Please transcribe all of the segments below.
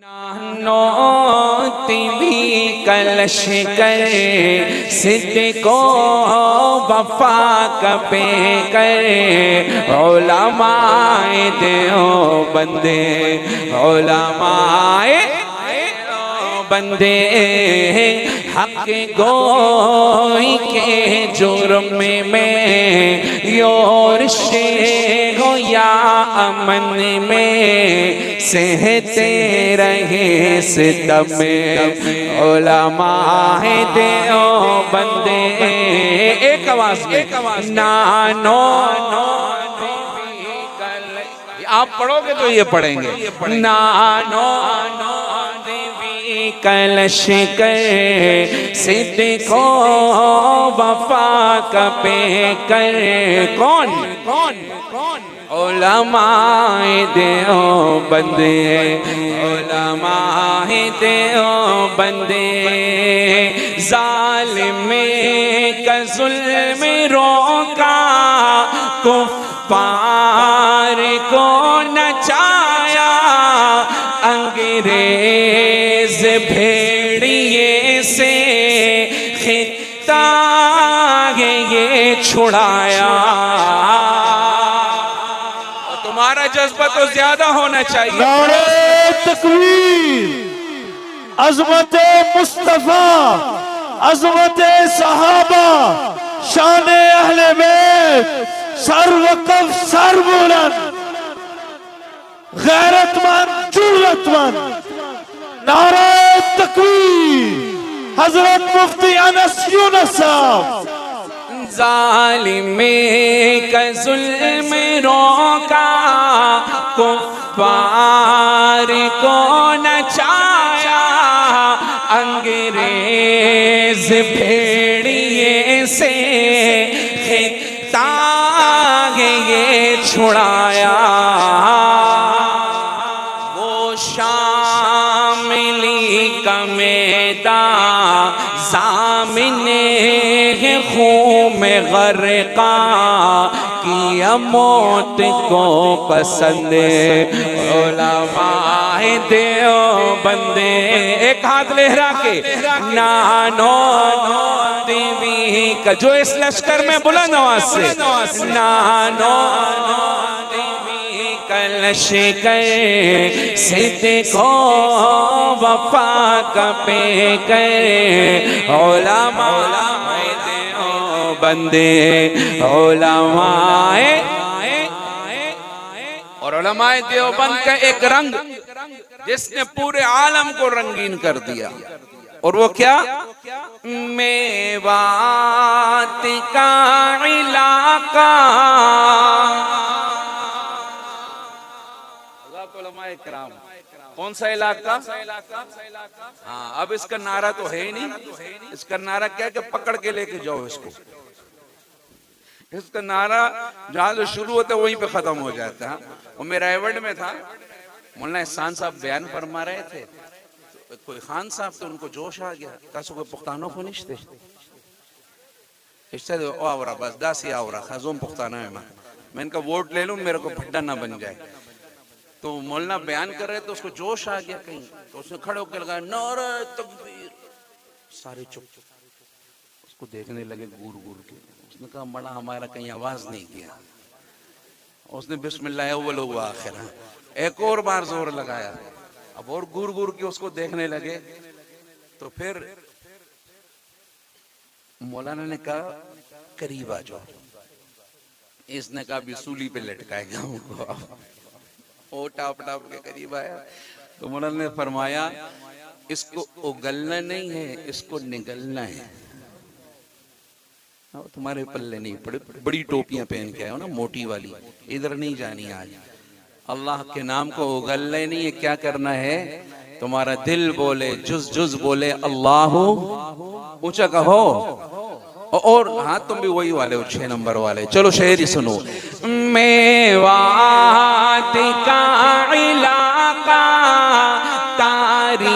نوت بھی کلش کر صدق و وفا کپے کر علماء دیوبند بندے حق گوئی کے جرم میں یورش ہو یا امن میں سہتے رہے ستم علماء دیوبند ایک آواز میں نانو آپ پڑھو گے تو یہ پڑھیں گے نانو کلش کر صدق و وفا کپے کر کون علماء دیوبند علماء دیوبند ظالم کا ظلم روکا کفار کو نچایا انگریز بھیڑیے سے خطہ یہ چھڑایا اور تمہارا جذبہ تو زیادہ ہونا چاہیے نعرہ تکبیر عظمت مصطفیٰ عظمت صحابہ شان اہل بیت سر وقف سر بلند غیرت مند جرأت مند نعرہ تکبیر حضرت مفتی انس یونس صاحب ظالم کا ظلم روکا کفار کو نچایا انگریز بھیڑیے سے خطہ یہ چھڑایا وہ شاملی کا میدان ضامن خون میں غرقہ کیا موت کو پسند علماء دیوبند ایک ہاتھ لہرا کے نانو دیوی کا جو اس لشکر میں بلند آواز سے نانو کلش کر صدق و وفا کپے کر علماء دیوبند علماء اور علماء دیوبند کا ایک رنگ جس نے پورے عالم کو رنگین کر دیا اور وہ کیا میوات کا علاقہ کرام کون سا علاقہ ہاں اب اس کا نعرہ تو ہے ہی نہیں اس کا نعرہ کیا کہ پکڑ کے لے کے جاؤ اس کو اس کا نعرہ جہاں سے شروع ہوتا ہے وہیں پہ ختم ہو جاتا ہے وہ میرا ایورڈ میں تھا مولانا احسان صاحب بیان فرما رہے تھے کوئی خان صاحب تو ان کو جوش آ گیا کاسو کوئی پختانوں کو نشتے اس سے آورا بس داسی آورا خزوم پختانہ میں ان کا ووٹ لے لوں میرے کو پھٹا نہ بن جائے تو مولانا بیان کر رہے تو اس کو جوش آ گیا کہیں تو اس نے کھڑے ہو کے لگایا نعرہ تکبیر سارے چپ اس کو دیکھنے لگے گور گور کے اس نے کہا بڑا ہمارا کہیں آواز نہیں کیا اس نے بسم اللہ اول و آخر ایک اور بار زور لگایا اب اور گور گور کے اس کو دیکھنے لگے تو پھر مولانا نے کہا قریب آ جاؤ اس نے کہا بھی سولی پہ لٹکائے گا ہم کو وہ ٹاپ ٹاپ کے قریب آیا تو مولانا نے فرمایا اس کو اگلنا نہیں ہے اس کو نگلنا ہے تمہارے پلے نہیں پڑے بڑی ٹوپیاں پہن کے آئے ہو نا موٹی والی ادھر نہیں جانی آج اللہ کے نام کو اگلنا نہیں ہے کیا کرنا ہے تمہارا دل بولے جز جز بولے اللہ اونچا کہو اور ہاں تم بھی وہی والے ہو 6 نمبر والے چلو شعری سنو میوات کا علاقہ تاریکیوں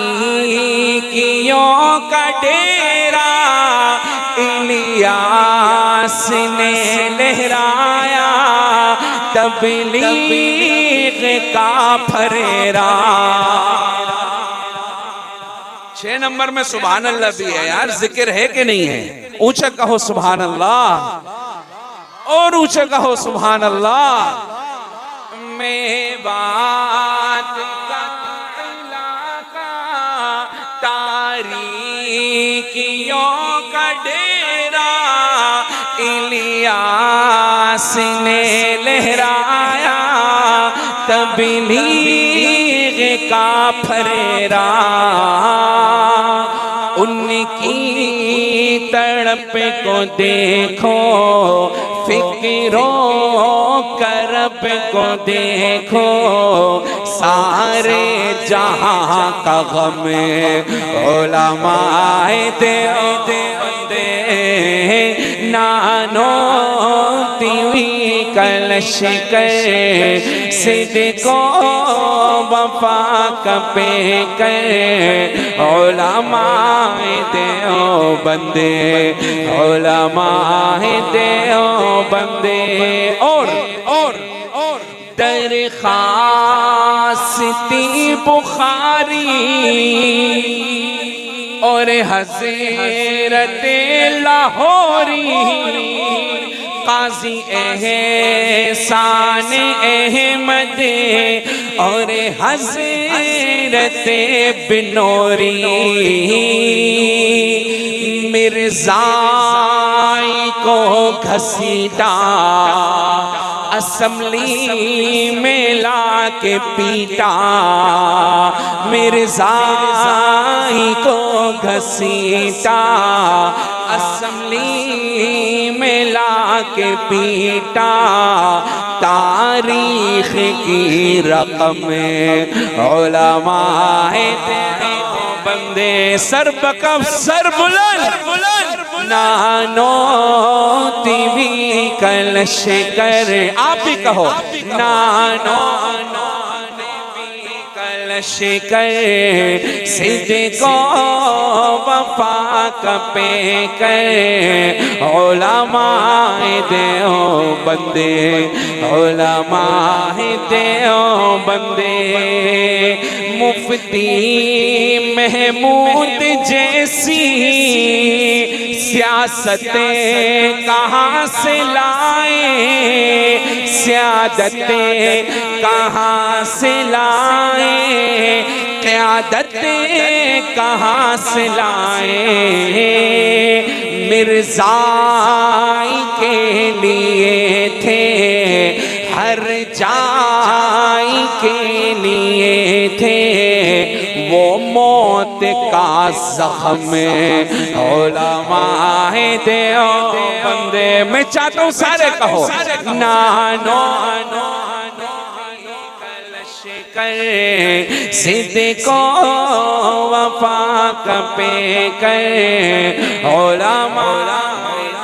کا ڈیرا الیاس نے لہرایا تبلیغ کا پھریرا 6 نمبر میں سبحان اللہ بھی ہے یار، ذکر ہے کہ نہیں ہے؟ اونچا کہو سبحان اللہ، اور اونچا کہو سبحان اللہ۔ میں بات کا علاقہ تاریکیوں کا ڈیرا، الیاس نے لہرایا تبلیغ کا پھریرا، ان کی تڑپ کو دیکھو، فکر و کرب کو دیکھو، سارے جہاں کا غم علماء دیوبند نانو تیوی کلش کر، صدق و وفا کا پے کر، علماء دیوبند علماء دیوبند۔ اور درخواستی بخاری اور حضرت لاہوری، قاضی احسان احمد اور حضرت بنوری، مرزائی کو گھسیٹا اسمبلی میں لا کے پیٹا، مرزائی کو گھسیٹا اسمبلی میں لا کے پیٹا، تاریخ کی رقم علماء دیوبند۔ سر بکف سر بلند نانو تیوی کلش کر، آپ بھی کہو نانو تیوی کلش کر، صدق و وفا کا پے کر، علماء دیوبند علماء دیوبند۔ مفتی محمود جیسی سیاستیں کہاں سے لائے، سیادتیں کہاں سے لائے، قیادتیں کہاں سے لائے، مرزائی کے لیے تھے ہر جائی کے لیے تھے، وہ موت کا زخم علماء دیوبند۔ میں چاہتا ہوں سارے کہو نانو کلش کر، صدق و وفا کا پے کر، علماء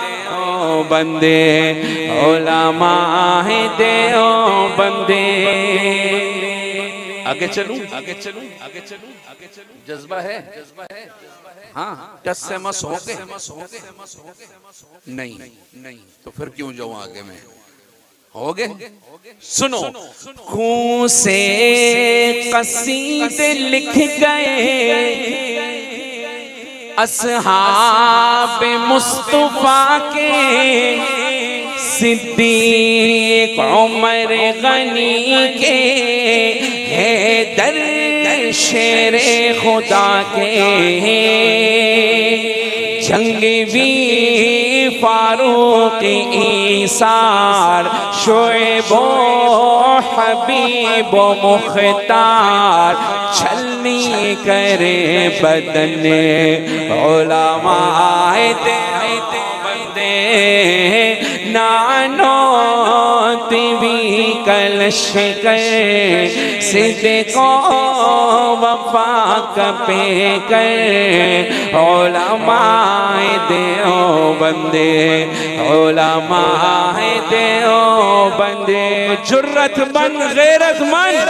دیوبند علماء دیوبند۔ آگے چلوں آگے چلوں آگے چلوں آگے چلوں، جذبہ ہے ہاں، ٹس سے مس ہو کے نہیں تو پھر کیوں جاؤں آگے میں؟ ہوگے سنو، خون سے قصیدے لکھ گئے اصحاب مصطفیٰ کے، صدیق عمر غنی کے، حیدر شیر خدا کے، جنگوی فاروق ایثار، شعیب و حبیب و مختار، چھلنی کرے بدن علماء دیوبند، نانو تیوی کلش کر، صدق و وفا کا پے کر، علماء دیوبند علماء دیوبند۔ جرت مند غیرت مند